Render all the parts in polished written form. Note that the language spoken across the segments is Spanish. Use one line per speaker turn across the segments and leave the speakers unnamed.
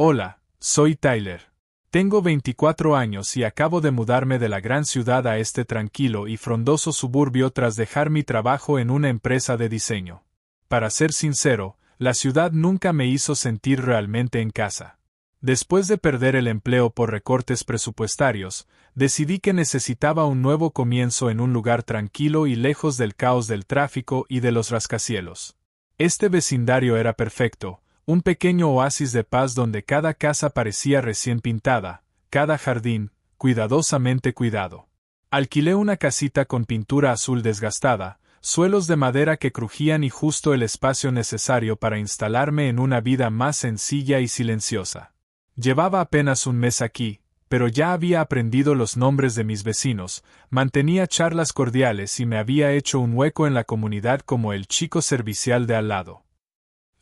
Hola, soy Tyler. Tengo 24 años y acabo de mudarme de la gran ciudad a este tranquilo y frondoso suburbio tras dejar mi trabajo en una empresa de diseño. Para ser sincero, la ciudad nunca me hizo sentir realmente en casa. Después de perder el empleo por recortes presupuestarios, decidí que necesitaba un nuevo comienzo en un lugar tranquilo y lejos del caos del tráfico y de los rascacielos. Este vecindario era perfecto, un pequeño oasis de paz donde cada casa parecía recién pintada, cada jardín, cuidadosamente cuidado. Alquilé una casita con pintura azul desgastada, suelos de madera que crujían y justo el espacio necesario para instalarme en una vida más sencilla y silenciosa. Llevaba apenas un mes aquí, pero ya había aprendido los nombres de mis vecinos, mantenía charlas cordiales y me había hecho un hueco en la comunidad como el chico servicial de al lado.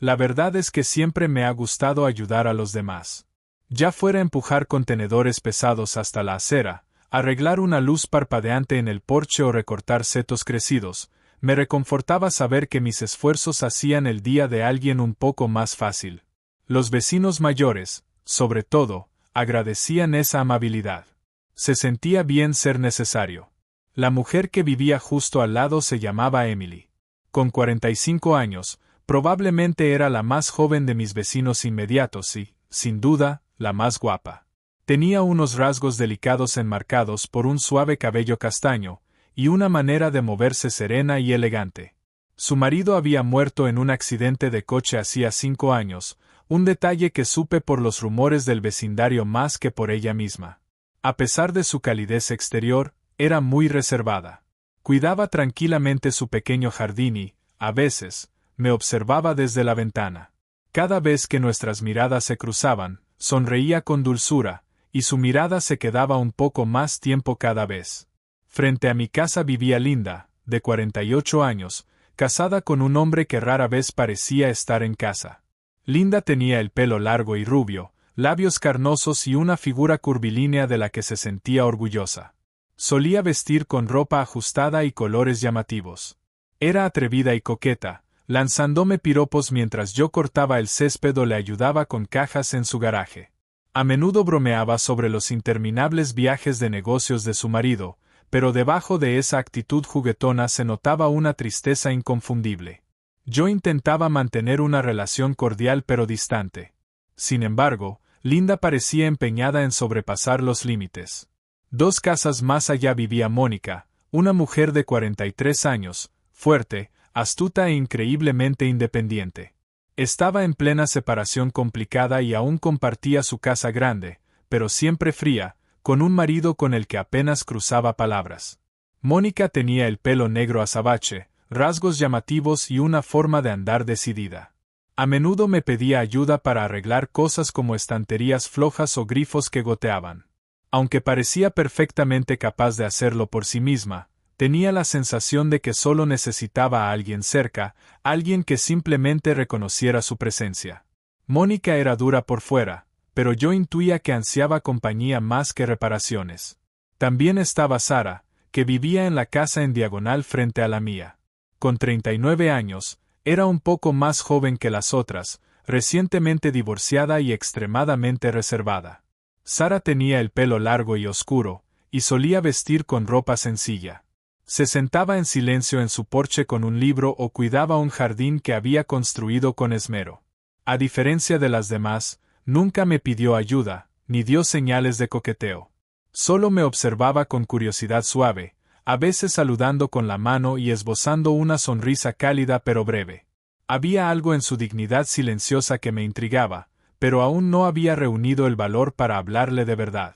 La verdad es que siempre me ha gustado ayudar a los demás. Ya fuera empujar contenedores pesados hasta la acera, arreglar una luz parpadeante en el porche o recortar setos crecidos, me reconfortaba saber que mis esfuerzos hacían el día de alguien un poco más fácil. Los vecinos mayores, sobre todo, agradecían esa amabilidad. Se sentía bien ser necesario. La mujer que vivía justo al lado se llamaba Emily. Con 45 años, probablemente era la más joven de mis vecinos inmediatos y, sin duda, la más guapa. Tenía unos rasgos delicados enmarcados por un suave cabello castaño, y una manera de moverse serena y elegante. Su marido había muerto en un accidente de coche hacía 5 años, un detalle que supe por los rumores del vecindario más que por ella misma. A pesar de su calidez exterior, era muy reservada. Cuidaba tranquilamente su pequeño jardín y, a veces, me observaba desde la ventana. Cada vez que nuestras miradas se cruzaban, sonreía con dulzura, y su mirada se quedaba un poco más tiempo cada vez. Frente a mi casa vivía Linda, de 48 años, casada con un hombre que rara vez parecía estar en casa. Linda tenía el pelo largo y rubio, labios carnosos y una figura curvilínea de la que se sentía orgullosa. Solía vestir con ropa ajustada y colores llamativos. Era atrevida y coqueta, lanzándome piropos mientras yo cortaba el césped o le ayudaba con cajas en su garaje. A menudo bromeaba sobre los interminables viajes de negocios de su marido, pero debajo de esa actitud juguetona se notaba una tristeza inconfundible. Yo intentaba mantener una relación cordial pero distante. Sin embargo, Linda parecía empeñada en sobrepasar los límites. 2 casas más allá vivía Mónica, una mujer de 43 años, fuerte, astuta e increíblemente independiente. Estaba en plena separación complicada y aún compartía su casa grande, pero siempre fría, con un marido con el que apenas cruzaba palabras. Mónica tenía el pelo negro azabache, rasgos llamativos y una forma de andar decidida. A menudo me pedía ayuda para arreglar cosas como estanterías flojas o grifos que goteaban. Aunque parecía perfectamente capaz de hacerlo por sí misma, tenía la sensación de que solo necesitaba a alguien cerca, alguien que simplemente reconociera su presencia. Mónica era dura por fuera, pero yo intuía que ansiaba compañía más que reparaciones. También estaba Sara, que vivía en la casa en diagonal frente a la mía. Con 39 años, era un poco más joven que las otras, recientemente divorciada y extremadamente reservada. Sara tenía el pelo largo y oscuro, y solía vestir con ropa sencilla. Se sentaba en silencio en su porche con un libro o cuidaba un jardín que había construido con esmero. A diferencia de las demás, nunca me pidió ayuda, ni dio señales de coqueteo. Solo me observaba con curiosidad suave, a veces saludando con la mano y esbozando una sonrisa cálida pero breve. Había algo en su dignidad silenciosa que me intrigaba, pero aún no había reunido el valor para hablarle de verdad.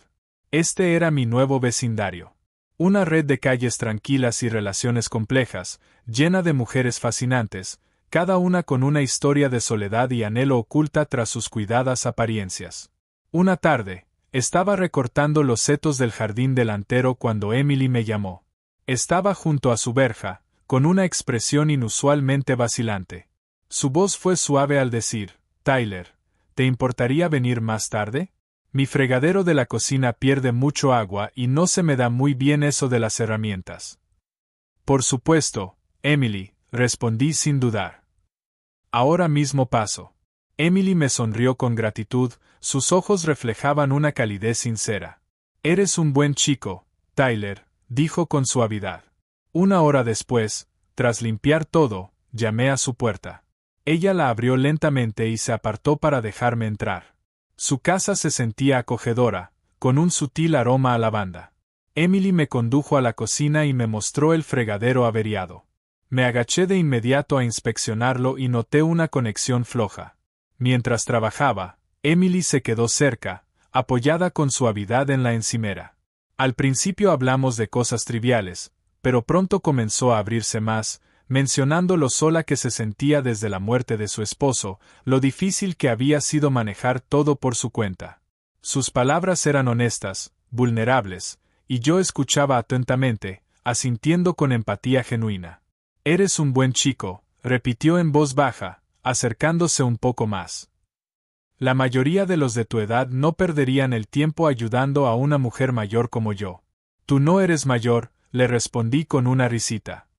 Este era mi nuevo vecindario. Una red de calles tranquilas y relaciones complejas, llena de mujeres fascinantes, cada una con una historia de soledad y anhelo oculta tras sus cuidadas apariencias. Una tarde, estaba recortando los setos del jardín delantero cuando Emily me llamó. Estaba junto a su verja, con una expresión inusualmente vacilante. Su voz fue suave al decir, «Tyler, ¿te importaría venir más tarde? Mi fregadero de la cocina pierde mucho agua y no se me da muy bien eso de las herramientas». «Por supuesto, Emily», respondí sin dudar. «Ahora mismo paso». Emily me sonrió con gratitud, Sus ojos reflejaban una calidez sincera. Eres un buen chico, Tyler, dijo con suavidad. Una hora después, tras limpiar todo, llamé a su puerta. Ella la abrió lentamente y se apartó para dejarme entrar. Su casa se sentía acogedora, con un sutil aroma a lavanda. Emily me condujo a la cocina y me mostró el fregadero averiado. Me agaché de inmediato a inspeccionarlo y noté una conexión floja. Mientras trabajaba, Emily se quedó cerca, apoyada con suavidad en la encimera. Al principio hablamos de cosas triviales, pero pronto comenzó a abrirse más, mencionando lo sola que se sentía desde la muerte de su esposo, lo difícil que había sido manejar todo por su cuenta. Sus palabras eran honestas, vulnerables, y yo escuchaba atentamente, asintiendo con empatía genuina. Eres un buen chico, repitió en voz baja, acercándose un poco más. La mayoría de los de tu edad no perderían el tiempo ayudando a una mujer mayor como yo. Tú no eres mayor, le respondí con una risita.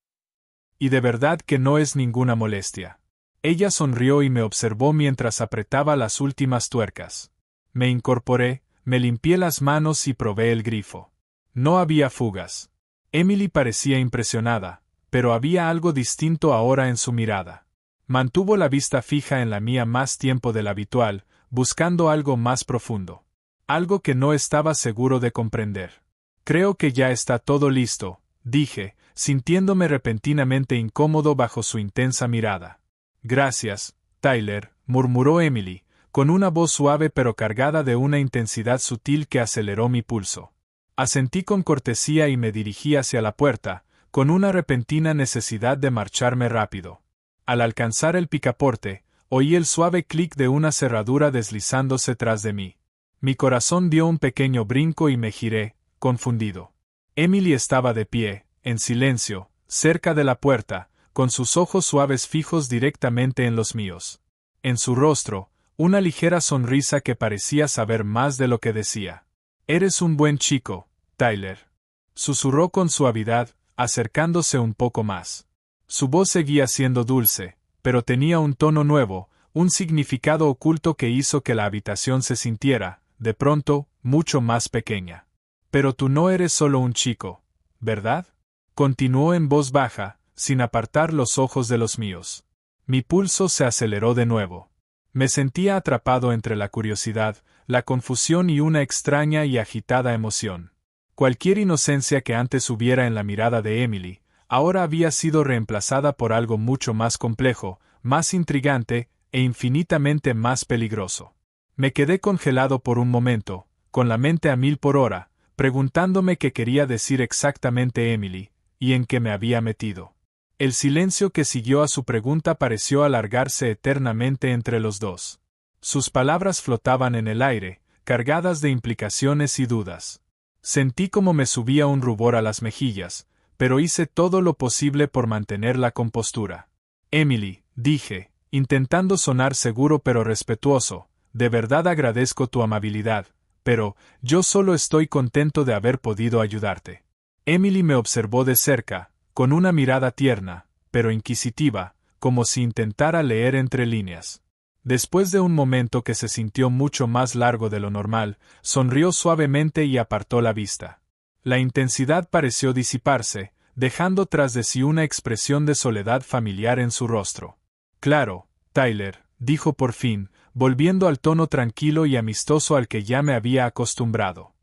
Y de verdad que no es ninguna molestia. Ella sonrió y me observó mientras apretaba las últimas tuercas. Me incorporé, me limpié las manos y probé el grifo. No había fugas. Emily parecía impresionada, pero había algo distinto ahora en su mirada. Mantuvo la vista fija en la mía más tiempo del habitual, buscando algo más profundo. Algo que no estaba seguro de comprender. Creo que ya está todo listo, dije, sintiéndome repentinamente incómodo bajo su intensa mirada. Gracias, Tyler, murmuró Emily, con una voz suave pero cargada de una intensidad sutil que aceleró mi pulso. Asentí con cortesía y me dirigí hacia la puerta, con una repentina necesidad de marcharme rápido. Al alcanzar el picaporte, oí el suave clic de una cerradura deslizándose tras de mí. Mi corazón dio un pequeño brinco y me giré, confundido. Emily estaba de pie, en silencio, cerca de la puerta, con sus ojos suaves fijos directamente en los míos. En su rostro, una ligera sonrisa que parecía saber más de lo que decía. Eres un buen chico, Tyler. Susurró con suavidad, acercándose un poco más. Su voz seguía siendo dulce, pero tenía un tono nuevo, un significado oculto que hizo que la habitación se sintiera, de pronto, mucho más pequeña. Pero tú no eres solo un chico, ¿verdad? Continuó en voz baja, sin apartar los ojos de los míos. Mi pulso se aceleró de nuevo. Me sentía atrapado entre la curiosidad, la confusión y una extraña y agitada emoción. Cualquier inocencia que antes hubiera en la mirada de Emily, ahora había sido reemplazada por algo mucho más complejo, más intrigante, e infinitamente más peligroso. Me quedé congelado por un momento, con la mente a 1000 por hora, preguntándome qué quería decir exactamente Emily, y en qué me había metido. El silencio que siguió a su pregunta pareció alargarse eternamente entre los dos. Sus palabras flotaban en el aire, cargadas de implicaciones y dudas. Sentí como me subía un rubor a las mejillas, pero hice todo lo posible por mantener la compostura. Emily, dije, intentando sonar seguro pero respetuoso, de verdad agradezco tu amabilidad, pero yo solo estoy contento de haber podido ayudarte. Emily me observó de cerca, con una mirada tierna, pero inquisitiva, como si intentara leer entre líneas. Después de un momento que se sintió mucho más largo de lo normal, sonrió suavemente y apartó la vista. La intensidad pareció disiparse, dejando tras de sí una expresión de soledad familiar en su rostro. Claro, Tyler, dijo por fin, volviendo al tono tranquilo y amistoso al que ya me había acostumbrado.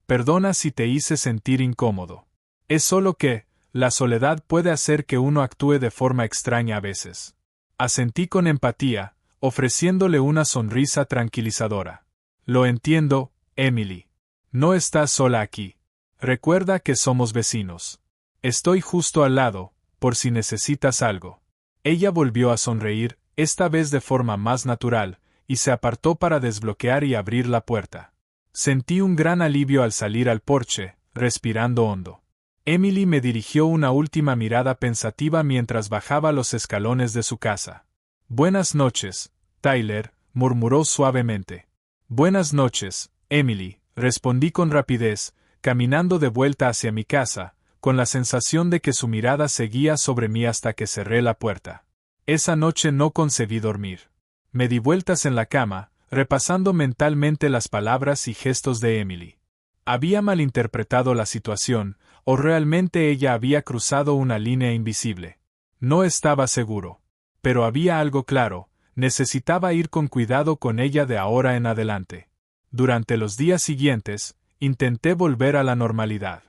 Perdona si te hice sentir incómodo. Es solo que, la soledad puede hacer que uno actúe de forma extraña a veces. Asentí con empatía, ofreciéndole una sonrisa tranquilizadora. Lo entiendo, Emily. No estás sola aquí. Recuerda que somos vecinos. Estoy justo al lado, por si necesitas algo. Ella volvió a sonreír, esta vez de forma más natural, y se apartó para desbloquear y abrir la puerta. Sentí un gran alivio al salir al porche, respirando hondo. Emily me dirigió una última mirada pensativa mientras bajaba los escalones de su casa. Buenas noches, Tyler, murmuró suavemente. Buenas noches, Emily, respondí con rapidez, caminando de vuelta hacia mi casa, con la sensación de que su mirada seguía sobre mí hasta que cerré la puerta. Esa noche no concebí dormir. Me di vueltas en la cama, repasando mentalmente las palabras y gestos de Emily. ¿Había malinterpretado la situación, o realmente ella había cruzado una línea invisible? No estaba seguro. Pero había algo claro: necesitaba ir con cuidado con ella de ahora en adelante. Durante los días siguientes, intenté volver a la normalidad.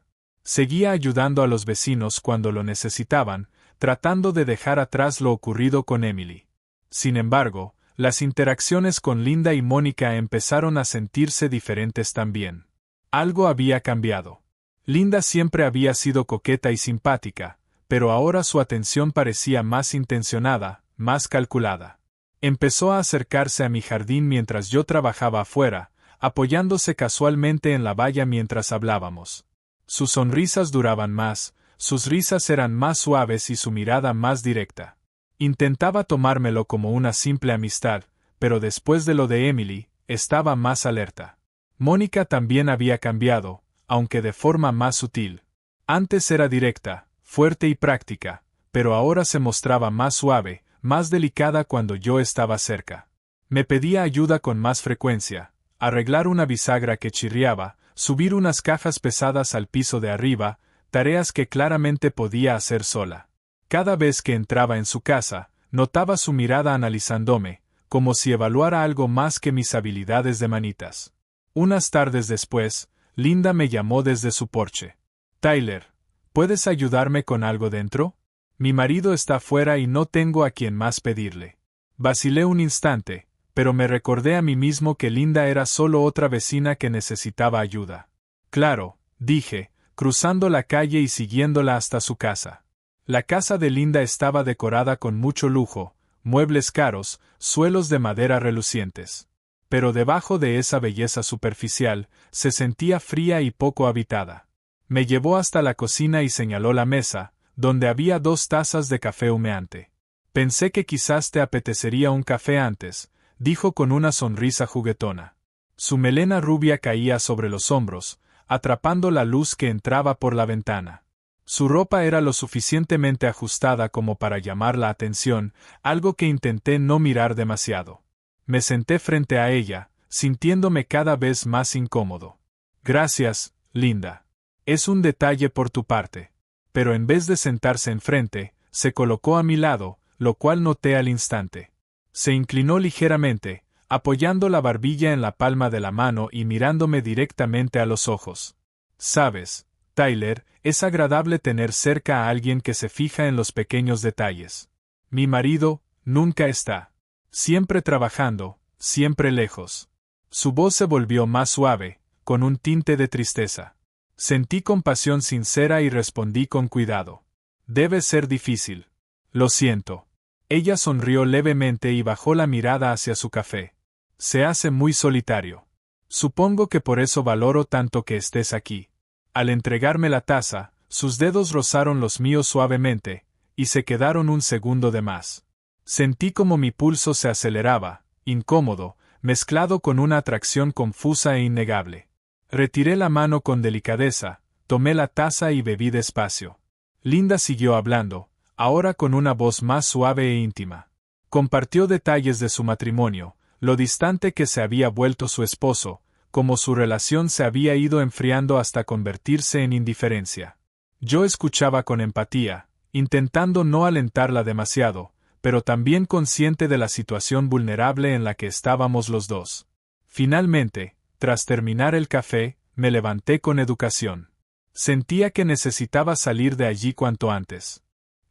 Seguía ayudando a los vecinos cuando lo necesitaban, tratando de dejar atrás lo ocurrido con Emily. Sin embargo, las interacciones con Linda y Mónica empezaron a sentirse diferentes también. Algo había cambiado. Linda siempre había sido coqueta y simpática, pero ahora su atención parecía más intencionada, más calculada. Empezó a acercarse a mi jardín mientras yo trabajaba afuera, apoyándose casualmente en la valla mientras hablábamos. Sus sonrisas duraban más, sus risas eran más suaves y su mirada más directa. Intentaba tomármelo como una simple amistad, pero después de lo de Emily, estaba más alerta. Mónica también había cambiado, aunque de forma más sutil. Antes era directa, fuerte y práctica, pero ahora se mostraba más suave, más delicada cuando yo estaba cerca. Me pedía ayuda con más frecuencia: arreglar una bisagra que chirriaba, subir unas cajas pesadas al piso de arriba, tareas que claramente podía hacer sola. Cada vez que entraba en su casa, notaba su mirada analizándome, como si evaluara algo más que mis habilidades de manitas. Unas tardes después, Linda me llamó desde su porche. «Tyler, ¿puedes ayudarme con algo dentro? Mi marido está fuera y no tengo a quien más pedirle». Vacilé un instante, pero me recordé a mí mismo que Linda era solo otra vecina que necesitaba ayuda. «Claro», dije, cruzando la calle y siguiéndola hasta su casa. La casa de Linda estaba decorada con mucho lujo, muebles caros, suelos de madera relucientes. Pero debajo de esa belleza superficial, se sentía fría y poco habitada. Me llevó hasta la cocina y señaló la mesa, donde había 2 tazas de café humeante. «Pensé que quizás te apetecería un café antes», dijo con una sonrisa juguetona. Su melena rubia caía sobre los hombros, atrapando la luz que entraba por la ventana. Su ropa era lo suficientemente ajustada como para llamar la atención, algo que intenté no mirar demasiado. Me senté frente a ella, sintiéndome cada vez más incómodo. «Gracias, Linda. Es un detalle por tu parte». Pero en vez de sentarse enfrente, se colocó a mi lado, lo cual noté al instante. Se inclinó ligeramente, apoyando la barbilla en la palma de la mano y mirándome directamente a los ojos. «Sabes, Tyler, es agradable tener cerca a alguien que se fija en los pequeños detalles. Mi marido nunca está. Siempre trabajando, siempre lejos». Su voz se volvió más suave, con un tinte de tristeza. Sentí compasión sincera y respondí con cuidado. «Debe ser difícil». «Lo siento». Ella sonrió levemente y bajó la mirada hacia su café. «Se hace muy solitario. Supongo que por eso valoro tanto que estés aquí». Al entregarme la taza, sus dedos rozaron los míos suavemente, y se quedaron un segundo de más. Sentí como mi pulso se aceleraba, incómodo, mezclado con una atracción confusa e innegable. Retiré la mano con delicadeza, tomé la taza y bebí despacio. Linda siguió hablando, ahora con una voz más suave e íntima. Compartió detalles de su matrimonio, lo distante que se había vuelto su esposo, cómo su relación se había ido enfriando hasta convertirse en indiferencia. Yo escuchaba con empatía, intentando no alentarla demasiado, pero también consciente de la situación vulnerable en la que estábamos los dos. Finalmente, tras terminar el café, me levanté con educación. Sentía que necesitaba salir de allí cuanto antes.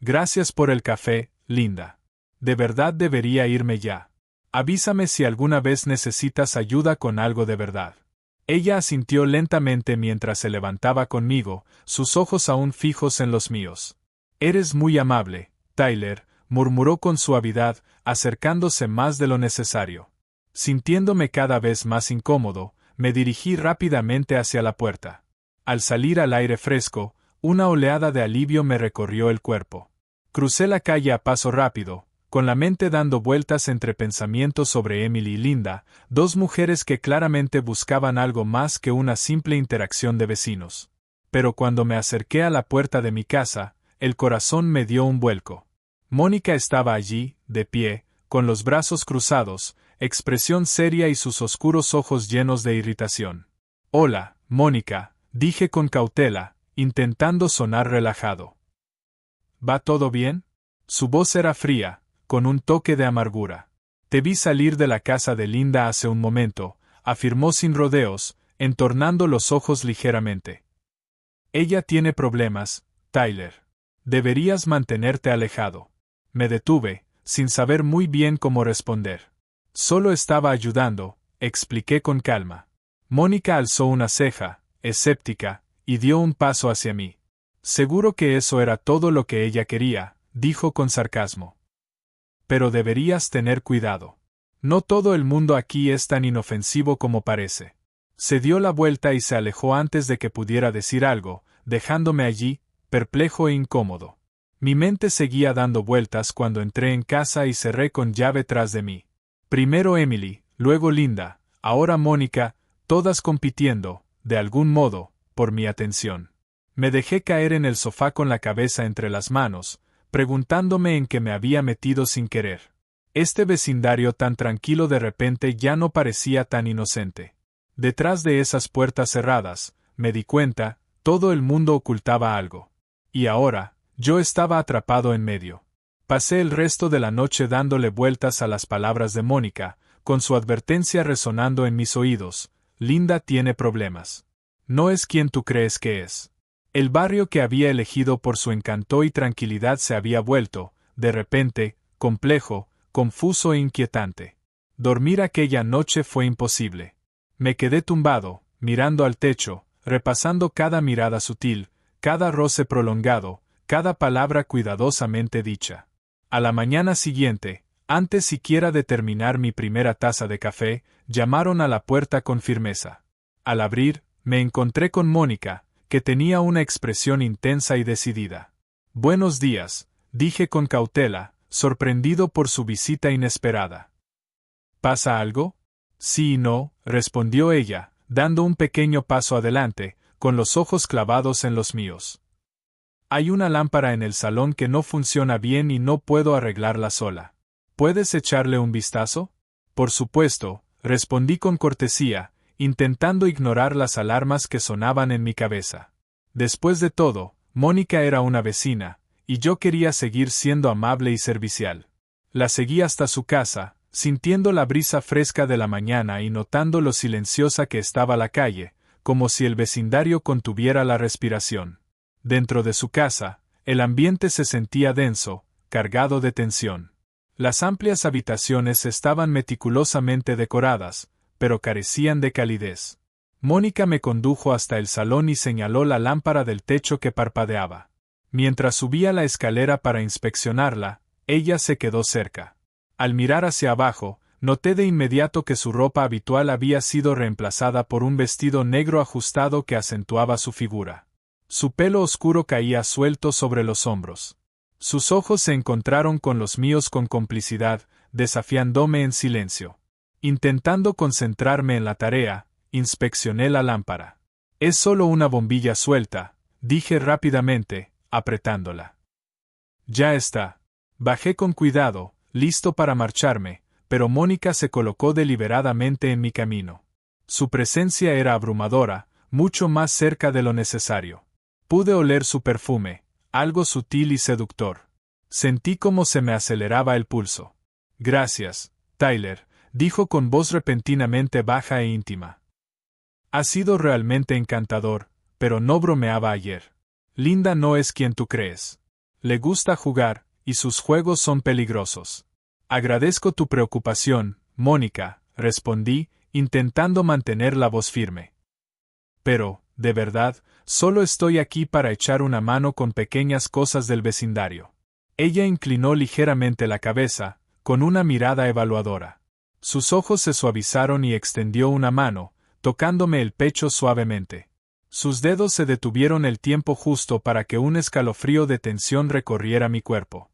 «Gracias por el café, Linda. De verdad debería irme ya. Avísame si alguna vez necesitas ayuda con algo de verdad». Ella asintió lentamente mientras se levantaba conmigo, sus ojos aún fijos en los míos. «Eres muy amable, Tyler», murmuró con suavidad, acercándose más de lo necesario. Sintiéndome cada vez más incómodo, me dirigí rápidamente hacia la puerta. Al salir al aire fresco, una oleada de alivio me recorrió el cuerpo. Crucé la calle a paso rápido, con la mente dando vueltas entre pensamientos sobre Emily y Linda, 2 mujeres que claramente buscaban algo más que una simple interacción de vecinos. Pero cuando me acerqué a la puerta de mi casa, el corazón me dio un vuelco. Mónica estaba allí, de pie, con los brazos cruzados, expresión seria y sus oscuros ojos llenos de irritación. Hola, Mónica, dije con cautela, intentando sonar relajado. ¿Va todo bien? Su voz era fría, con un toque de amargura. Te vi salir de la casa de Linda hace un momento, afirmó sin rodeos, entornando los ojos ligeramente. Ella tiene problemas, Tyler. Deberías mantenerte alejado. Me detuve, sin saber muy bien cómo responder. Solo estaba ayudando, expliqué con calma. Mónica alzó una ceja, escéptica, y dio un paso hacia mí. Seguro que eso era todo lo que ella quería, dijo con sarcasmo. Pero deberías tener cuidado. No todo el mundo aquí es tan inofensivo como parece. Se dio la vuelta y se alejó antes de que pudiera decir algo, dejándome allí, perplejo e incómodo. Mi mente seguía dando vueltas cuando entré en casa y cerré con llave tras de mí. Primero Emily, luego Linda, ahora Mónica, todas compitiendo, de algún modo, por mi atención. Me dejé caer en el sofá con la cabeza entre las manos, preguntándome en qué me había metido sin querer. Este vecindario tan tranquilo de repente ya no parecía tan inocente. Detrás de esas puertas cerradas, me di cuenta, todo el mundo ocultaba algo. Y ahora, yo estaba atrapado en medio. Pasé el resto de la noche dándole vueltas a las palabras de Mónica, con su advertencia resonando en mis oídos: Linda tiene problemas. No es quien tú crees que es. El barrio que había elegido por su encanto y tranquilidad se había vuelto, de repente, complejo, confuso e inquietante. Dormir aquella noche fue imposible. Me quedé tumbado, mirando al techo, repasando cada mirada sutil, cada roce prolongado, cada palabra cuidadosamente dicha. A la mañana siguiente, antes siquiera de terminar mi primera taza de café, llamaron a la puerta con firmeza. Al abrir, me encontré con Mónica, que tenía una expresión intensa y decidida. Buenos días, dije con cautela, sorprendido por su visita inesperada. ¿Pasa algo? Sí y no, respondió ella, dando un pequeño paso adelante, con los ojos clavados en los míos. Hay una lámpara en el salón que no funciona bien y no puedo arreglarla sola. ¿Puedes echarle un vistazo? Por supuesto, respondí con cortesía, intentando ignorar las alarmas que sonaban en mi cabeza. Después de todo, Mónica era una vecina, y yo quería seguir siendo amable y servicial. La seguí hasta su casa, sintiendo la brisa fresca de la mañana y notando lo silenciosa que estaba la calle, como si el vecindario contuviera la respiración. Dentro de su casa, el ambiente se sentía denso, cargado de tensión. Las amplias habitaciones estaban meticulosamente decoradas, pero carecían de calidez. Mónica me condujo hasta el salón y señaló la lámpara del techo que parpadeaba. Mientras subía la escalera para inspeccionarla, ella se quedó cerca. Al mirar hacia abajo, noté de inmediato que su ropa habitual había sido reemplazada por un vestido negro ajustado que acentuaba su figura. Su pelo oscuro caía suelto sobre los hombros. Sus ojos se encontraron con los míos con complicidad, desafiándome en silencio. Intentando concentrarme en la tarea, inspeccioné la lámpara. Es solo una bombilla suelta, dije rápidamente, apretándola. Ya está. Bajé con cuidado, listo para marcharme, pero Mónica se colocó deliberadamente en mi camino. Su presencia era abrumadora, mucho más cerca de lo necesario. Pude oler su perfume, algo sutil y seductor. Sentí como se me aceleraba el pulso. Gracias, Tyler, dijo con voz repentinamente baja e íntima. Ha sido realmente encantador, pero no bromeaba ayer. Linda no es quien tú crees. Le gusta jugar, y sus juegos son peligrosos. Agradezco tu preocupación, Mónica, respondí, intentando mantener la voz firme. Pero, de verdad, solo estoy aquí para echar una mano con pequeñas cosas del vecindario. Ella inclinó ligeramente la cabeza, con una mirada evaluadora. Sus ojos se suavizaron y extendió una mano, tocándome el pecho suavemente. Sus dedos se detuvieron el tiempo justo para que un escalofrío de tensión recorriera mi cuerpo.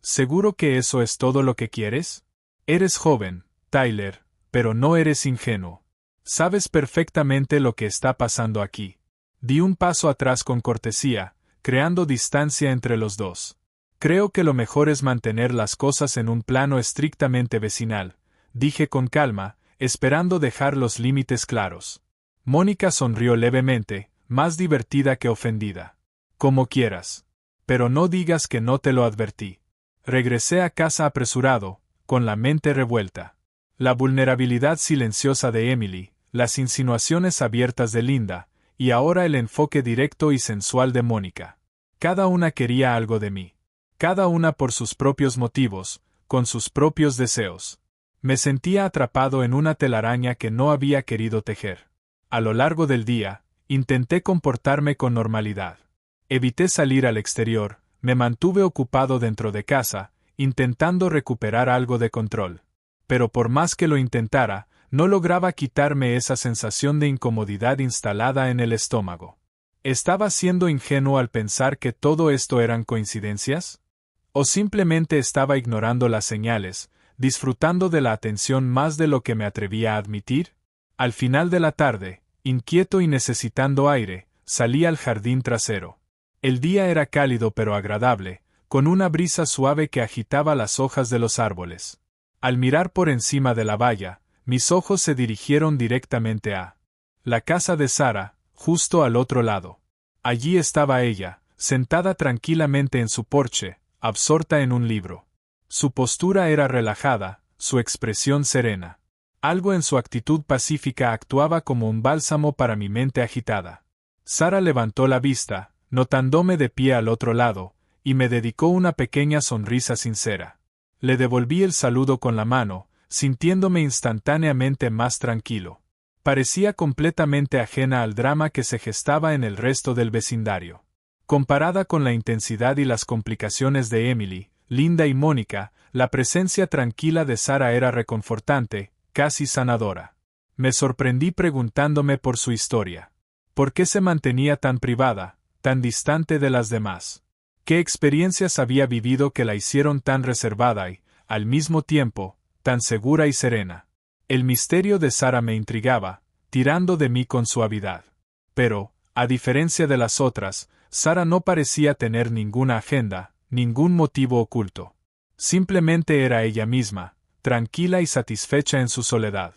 ¿Seguro que eso es todo lo que quieres? Eres joven, Tyler, pero no eres ingenuo. Sabes perfectamente lo que está pasando aquí. Di un paso atrás con cortesía, creando distancia entre los dos. Creo que lo mejor es mantener las cosas en un plano estrictamente vecinal, dije con calma, esperando dejar los límites claros. Mónica sonrió levemente, más divertida que ofendida. Como quieras. Pero no digas que no te lo advertí. Regresé a casa apresurado, con la mente revuelta. La vulnerabilidad silenciosa de Emily, las insinuaciones abiertas de Linda, y ahora el enfoque directo y sensual de Mónica. Cada una quería algo de mí. Cada una por sus propios motivos, con sus propios deseos. Me sentía atrapado en una telaraña que no había querido tejer. A lo largo del día, intenté comportarme con normalidad. Evité salir al exterior, me mantuve ocupado dentro de casa, intentando recuperar algo de control. Pero por más que lo intentara, no lograba quitarme esa sensación de incomodidad instalada en el estómago. ¿Estaba siendo ingenuo al pensar que todo esto eran coincidencias? ¿O simplemente estaba ignorando las señales, disfrutando de la atención más de lo que me atrevía a admitir? Al final de la tarde, inquieto y necesitando aire, salí al jardín trasero. El día era cálido pero agradable, con una brisa suave que agitaba las hojas de los árboles. Al mirar por encima de la valla, mis ojos se dirigieron directamente a la casa de Sara, justo al otro lado. Allí estaba ella, sentada tranquilamente en su porche, absorta en un libro. Su postura era relajada, su expresión serena. Algo en su actitud pacífica actuaba como un bálsamo para mi mente agitada. Sara levantó la vista, notándome de pie al otro lado, y me dedicó una pequeña sonrisa sincera. Le devolví el saludo con la mano, sintiéndome instantáneamente más tranquilo. Parecía completamente ajena al drama que se gestaba en el resto del vecindario. Comparada con la intensidad y las complicaciones de Emily, Linda y Mónica, la presencia tranquila de Sara era reconfortante, casi sanadora. Me sorprendí preguntándome por su historia. ¿Por qué se mantenía tan privada, tan distante de las demás? ¿Qué experiencias había vivido que la hicieron tan reservada y, al mismo tiempo, tan segura y serena? El misterio de Sara me intrigaba, tirando de mí con suavidad. Pero, a diferencia de las otras, Sara no parecía tener ninguna agenda, ningún motivo oculto. Simplemente era ella misma, tranquila y satisfecha en su soledad.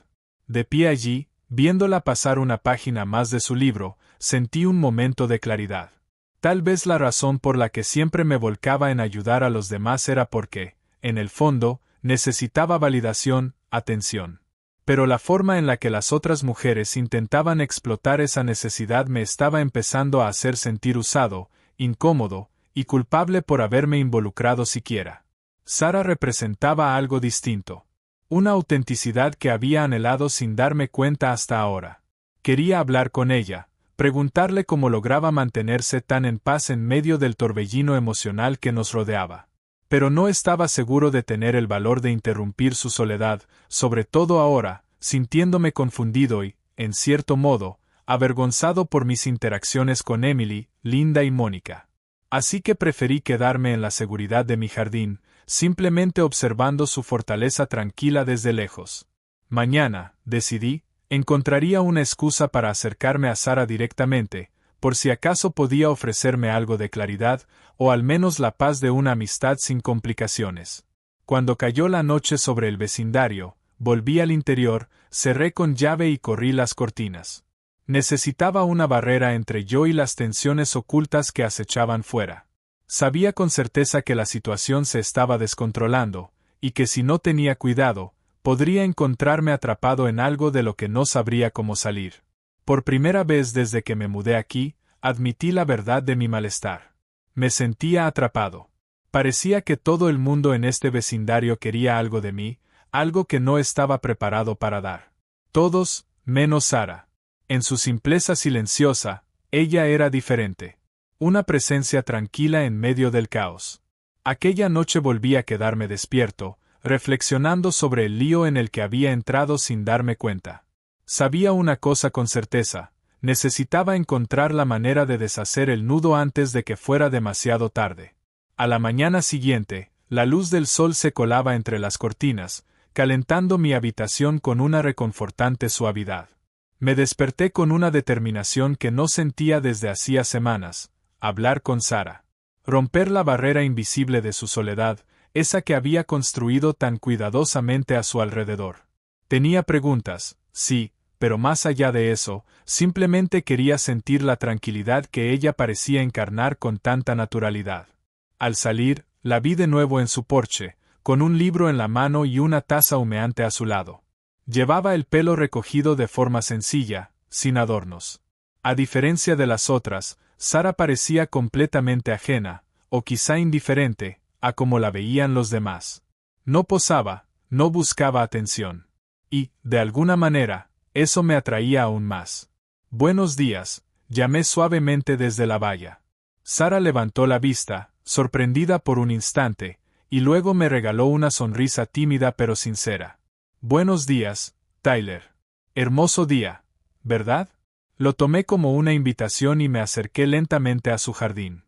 De pie allí, viéndola pasar una página más de su libro, sentí un momento de claridad. Tal vez la razón por la que siempre me volcaba en ayudar a los demás era porque, en el fondo, necesitaba validación, atención. Pero la forma en la que las otras mujeres intentaban explotar esa necesidad me estaba empezando a hacer sentir usado, incómodo, y culpable por haberme involucrado siquiera. Sara representaba algo distinto. Una autenticidad que había anhelado sin darme cuenta hasta ahora. Quería hablar con ella, preguntarle cómo lograba mantenerse tan en paz en medio del torbellino emocional que nos rodeaba. Pero no estaba seguro de tener el valor de interrumpir su soledad, sobre todo ahora, sintiéndome confundido y, en cierto modo, avergonzado por mis interacciones con Emily, Linda y Mónica. Así que preferí quedarme en la seguridad de mi jardín, simplemente observando su fortaleza tranquila desde lejos. Mañana, decidí, encontraría una excusa para acercarme a Sara directamente, por si acaso podía ofrecerme algo de claridad, o al menos la paz de una amistad sin complicaciones. Cuando cayó la noche sobre el vecindario, volví al interior, cerré con llave y corrí las cortinas. Necesitaba una barrera entre yo y las tensiones ocultas que acechaban fuera. Sabía con certeza que la situación se estaba descontrolando, y que si no tenía cuidado, podría encontrarme atrapado en algo de lo que no sabría cómo salir. Por primera vez desde que me mudé aquí, admití la verdad de mi malestar. Me sentía atrapado. Parecía que todo el mundo en este vecindario quería algo de mí, algo que no estaba preparado para dar. Todos, menos Sara. En su simpleza silenciosa, ella era diferente. Una presencia tranquila en medio del caos. Aquella noche volví a quedarme despierto, reflexionando sobre el lío en el que había entrado sin darme cuenta. Sabía una cosa con certeza, necesitaba encontrar la manera de deshacer el nudo antes de que fuera demasiado tarde. A la mañana siguiente, la luz del sol se colaba entre las cortinas, calentando mi habitación con una reconfortante suavidad. Me desperté con una determinación que no sentía desde hacía semanas: hablar con Sara. Romper la barrera invisible de su soledad, esa que había construido tan cuidadosamente a su alrededor. Tenía preguntas, sí, pero más allá de eso, simplemente quería sentir la tranquilidad que ella parecía encarnar con tanta naturalidad. Al salir, la vi de nuevo en su porche, con un libro en la mano y una taza humeante a su lado. Llevaba el pelo recogido de forma sencilla, sin adornos. A diferencia de las otras, Sara parecía completamente ajena, o quizá indiferente, a cómo la veían los demás. No posaba, no buscaba atención. Y, de alguna manera, eso me atraía aún más. Buenos días, llamé suavemente desde la valla. Sara levantó la vista, sorprendida por un instante, y luego me regaló una sonrisa tímida pero sincera. Buenos días, Tyler. Hermoso día, ¿verdad? Lo tomé como una invitación y me acerqué lentamente a su jardín.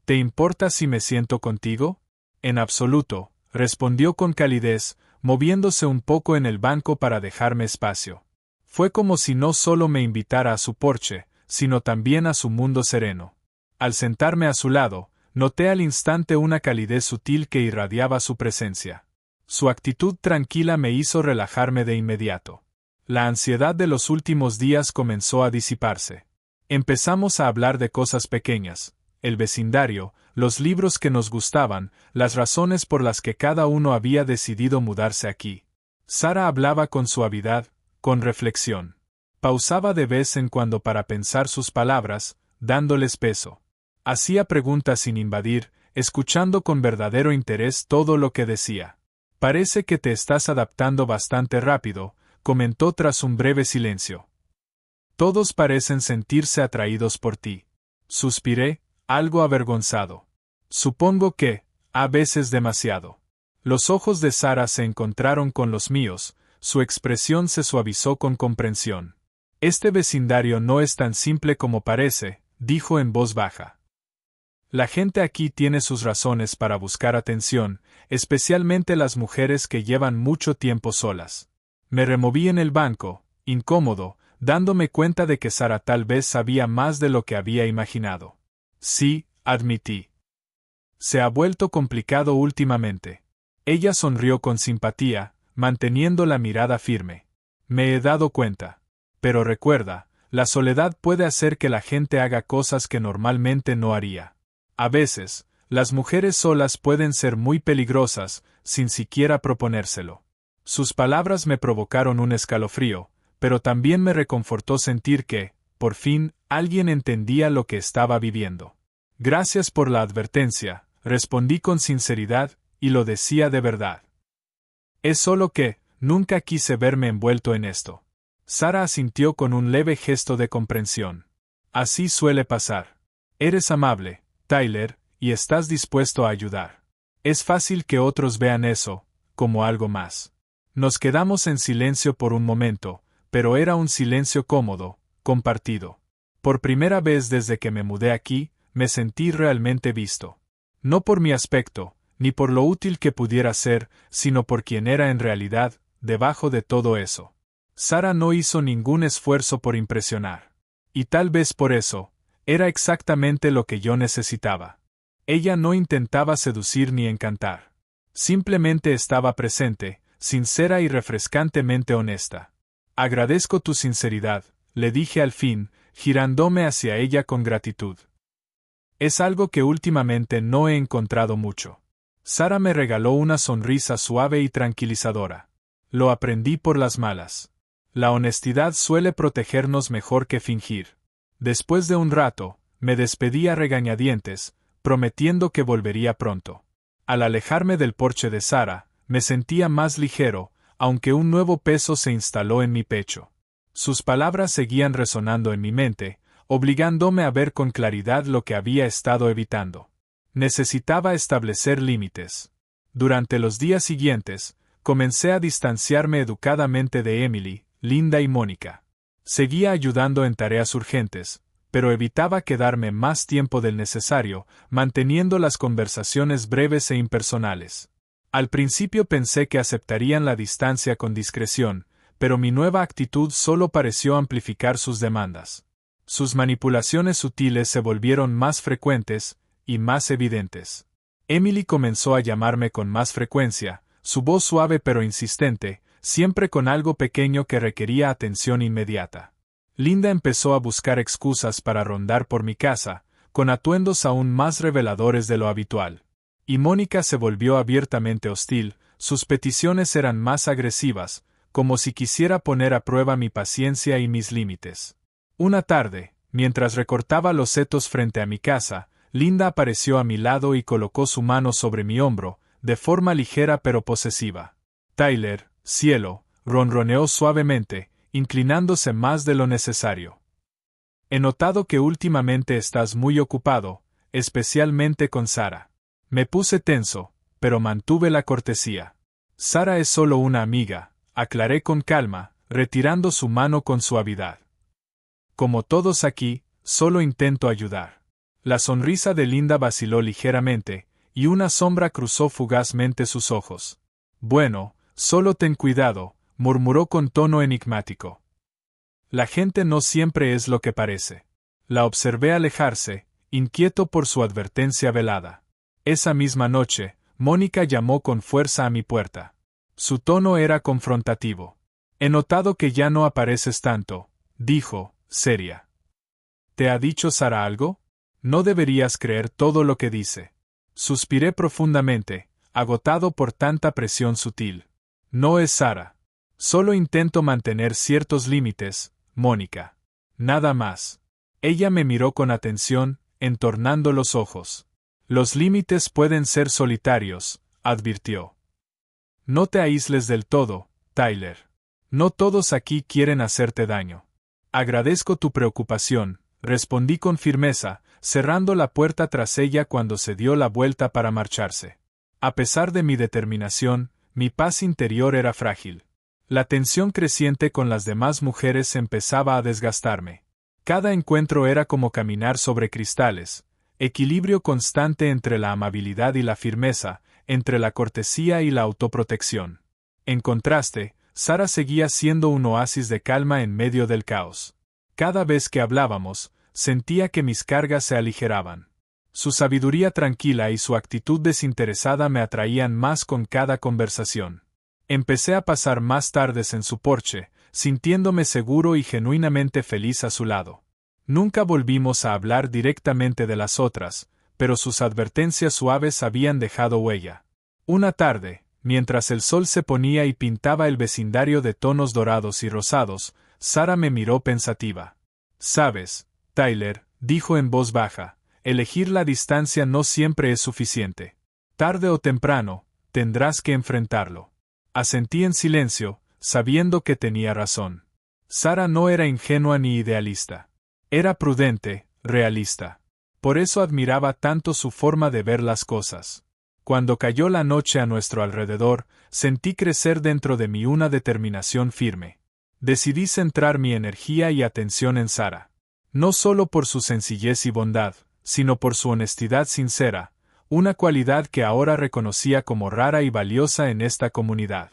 ¿Te importa si me siento contigo? En absoluto, respondió con calidez, moviéndose un poco en el banco para dejarme espacio. Fue como si no solo me invitara a su porche, sino también a su mundo sereno. Al sentarme a su lado, noté al instante una calidez sutil que irradiaba su presencia. Su actitud tranquila me hizo relajarme de inmediato. La ansiedad de los últimos días comenzó a disiparse. Empezamos a hablar de cosas pequeñas, el vecindario, los libros que nos gustaban, las razones por las que cada uno había decidido mudarse aquí. Sara hablaba con suavidad, con reflexión. Pausaba de vez en cuando para pensar sus palabras, dándoles peso. Hacía preguntas sin invadir, escuchando con verdadero interés todo lo que decía. Parece que te estás adaptando bastante rápido, comentó tras un breve silencio. Todos parecen sentirse atraídos por ti. Suspiré, algo avergonzado. Supongo que, a veces demasiado. Los ojos de Sara se encontraron con los míos, su expresión se suavizó con comprensión. Este vecindario no es tan simple como parece, dijo en voz baja. La gente aquí tiene sus razones para buscar atención, especialmente las mujeres que llevan mucho tiempo solas. Me removí en el banco, incómodo, dándome cuenta de que Sara tal vez sabía más de lo que había imaginado. Sí, admití. Se ha vuelto complicado últimamente. Ella sonrió con simpatía, manteniendo la mirada firme. Me he dado cuenta. Pero recuerda, la soledad puede hacer que la gente haga cosas que normalmente no haría. A veces, las mujeres solas pueden ser muy peligrosas, sin siquiera proponérselo. Sus palabras me provocaron un escalofrío, pero también me reconfortó sentir que, por fin, alguien entendía lo que estaba viviendo. Gracias por la advertencia, respondí con sinceridad, y lo decía de verdad. Es solo que, nunca quise verme envuelto en esto. Sara asintió con un leve gesto de comprensión. Así suele pasar. Eres amable, Tyler, y estás dispuesto a ayudar. Es fácil que otros vean eso, como algo más. Nos quedamos en silencio por un momento, pero era un silencio cómodo, compartido. Por primera vez desde que me mudé aquí, me sentí realmente visto. No por mi aspecto, ni por lo útil que pudiera ser, sino por quien era en realidad, debajo de todo eso. Sara no hizo ningún esfuerzo por impresionar. Y tal vez por eso, era exactamente lo que yo necesitaba. Ella no intentaba seducir ni encantar. Simplemente estaba presente, sincera y refrescantemente honesta. Agradezco tu sinceridad, le dije al fin, girándome hacia ella con gratitud. Es algo que últimamente no he encontrado mucho. Sara me regaló una sonrisa suave y tranquilizadora. Lo aprendí por las malas. La honestidad suele protegernos mejor que fingir. Después de un rato, me despedí a regañadientes, prometiendo que volvería pronto. Al alejarme del porche de Sara, me sentía más ligero, aunque un nuevo peso se instaló en mi pecho. Sus palabras seguían resonando en mi mente, obligándome a ver con claridad lo que había estado evitando. Necesitaba establecer límites. Durante los días siguientes, comencé a distanciarme educadamente de Emily, Linda y Mónica. Seguía ayudando en tareas urgentes, pero evitaba quedarme más tiempo del necesario, manteniendo las conversaciones breves e impersonales. Al principio pensé que aceptarían la distancia con discreción, pero mi nueva actitud solo pareció amplificar sus demandas. Sus manipulaciones sutiles se volvieron más frecuentes y más evidentes. Emily comenzó a llamarme con más frecuencia, su voz suave pero insistente, siempre con algo pequeño que requería atención inmediata. Linda empezó a buscar excusas para rondar por mi casa, con atuendos aún más reveladores de lo habitual. Y Mónica se volvió abiertamente hostil, sus peticiones eran más agresivas, como si quisiera poner a prueba mi paciencia y mis límites. Una tarde, mientras recortaba los setos frente a mi casa, Linda apareció a mi lado y colocó su mano sobre mi hombro, de forma ligera pero posesiva. Tyler, cielo, ronroneó suavemente, inclinándose más de lo necesario. He notado que últimamente estás muy ocupado, especialmente con Sara. Me puse tenso, pero mantuve la cortesía. Sara es solo una amiga, aclaré con calma, retirando su mano con suavidad. Como todos aquí, solo intento ayudar. La sonrisa de Linda vaciló ligeramente, y una sombra cruzó fugazmente sus ojos. Bueno, solo ten cuidado, murmuró con tono enigmático. La gente no siempre es lo que parece. La observé alejarse, inquieto por su advertencia velada. Esa misma noche, Mónica llamó con fuerza a mi puerta. Su tono era confrontativo. He notado que ya no apareces tanto, dijo, seria. ¿Te ha dicho Sara algo? No deberías creer todo lo que dice. Suspiré profundamente, agotado por tanta presión sutil. No es Sara. Solo intento mantener ciertos límites, Mónica. Nada más. Ella me miró con atención, entornando los ojos. Los límites pueden ser solitarios, advirtió. No te aísles del todo, Tyler. No todos aquí quieren hacerte daño. Agradezco tu preocupación, respondí con firmeza, cerrando la puerta tras ella cuando se dio la vuelta para marcharse. A pesar de mi determinación, mi paz interior era frágil. La tensión creciente con las demás mujeres empezaba a desgastarme. Cada encuentro era como caminar sobre cristales, equilibrio constante entre la amabilidad y la firmeza, entre la cortesía y la autoprotección. En contraste, Sara seguía siendo un oasis de calma en medio del caos. Cada vez que hablábamos, sentía que mis cargas se aligeraban. Su sabiduría tranquila y su actitud desinteresada me atraían más con cada conversación. Empecé a pasar más tardes en su porche, sintiéndome seguro y genuinamente feliz a su lado. Nunca volvimos a hablar directamente de las otras, pero sus advertencias suaves habían dejado huella. Una tarde, mientras el sol se ponía y pintaba el vecindario de tonos dorados y rosados, Sara me miró pensativa. «Sabes, Tyler», dijo en voz baja, «elegir la distancia no siempre es suficiente. Tarde o temprano, tendrás que enfrentarlo». Asentí en silencio, sabiendo que tenía razón. Sara no era ingenua ni idealista. Era prudente, realista. Por eso admiraba tanto su forma de ver las cosas. Cuando cayó la noche a nuestro alrededor, sentí crecer dentro de mí una determinación firme. Decidí centrar mi energía y atención en Sara. No solo por su sencillez y bondad, sino por su honestidad sincera, una cualidad que ahora reconocía como rara y valiosa en esta comunidad.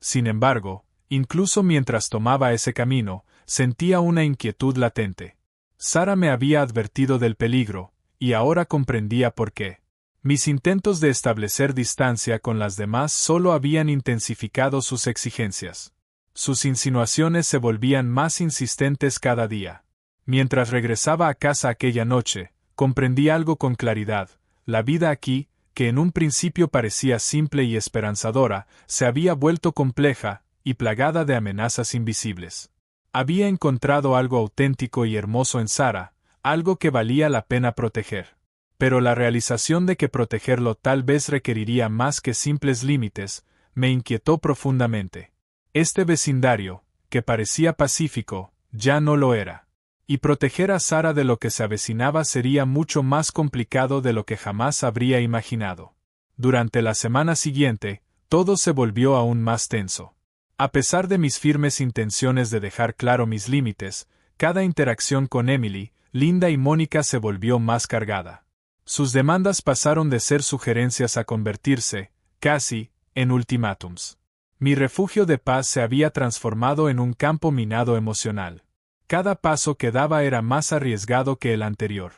Sin embargo, incluso mientras tomaba ese camino, sentía una inquietud latente. Sara me había advertido del peligro, y ahora comprendía por qué. Mis intentos de establecer distancia con las demás solo habían intensificado sus exigencias. Sus insinuaciones se volvían más insistentes cada día. Mientras regresaba a casa aquella noche, comprendí algo con claridad. La vida aquí, que en un principio parecía simple y esperanzadora, se había vuelto compleja y plagada de amenazas invisibles. Había encontrado algo auténtico y hermoso en Sara, algo que valía la pena proteger. Pero la realización de que protegerlo tal vez requeriría más que simples límites, me inquietó profundamente. Este vecindario, que parecía pacífico, ya no lo era. Y proteger a Sara de lo que se avecinaba sería mucho más complicado de lo que jamás habría imaginado. Durante la semana siguiente, todo se volvió aún más tenso. A pesar de mis firmes intenciones de dejar claro mis límites, cada interacción con Emily, Linda y Mónica se volvió más cargada. Sus demandas pasaron de ser sugerencias a convertirse, casi, en ultimátums. Mi refugio de paz se había transformado en un campo minado emocional. Cada paso que daba era más arriesgado que el anterior.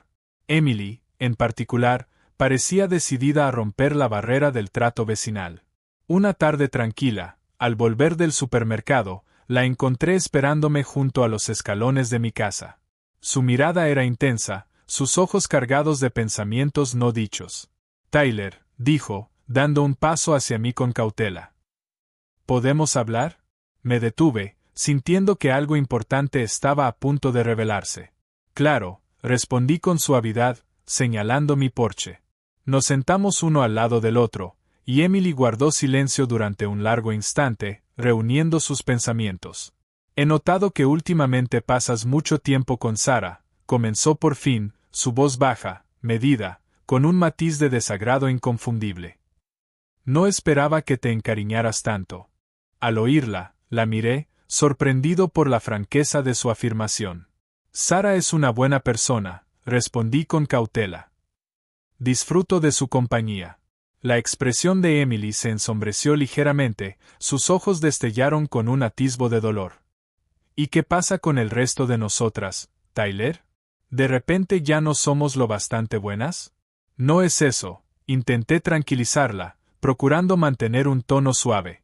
Emily, en particular, parecía decidida a romper la barrera del trato vecinal. Una tarde tranquila, Al volver del supermercado, la encontré esperándome junto a los escalones de mi casa. Su mirada era intensa, sus ojos cargados de pensamientos no dichos. Tyler, dijo, dando un paso hacia mí con cautela. ¿Podemos hablar? Me detuve, sintiendo que algo importante estaba a punto de revelarse. Claro, respondí con suavidad, señalando mi porche. Nos sentamos uno al lado del otro, y Emily guardó silencio durante un largo instante, reuniendo sus pensamientos. He notado que últimamente pasas mucho tiempo con Sara, comenzó por fin, su voz baja, medida, con un matiz de desagrado inconfundible. No esperaba que te encariñaras tanto. Al oírla, la miré, sorprendido por la franqueza de su afirmación. Sara es una buena persona, respondí con cautela. Disfruto de su compañía. La expresión de Emily se ensombreció ligeramente, sus ojos destellaron con un atisbo de dolor. ¿Y qué pasa con el resto de nosotras, Tyler? ¿De repente ya no somos lo bastante buenas? No es eso, intenté tranquilizarla, procurando mantener un tono suave.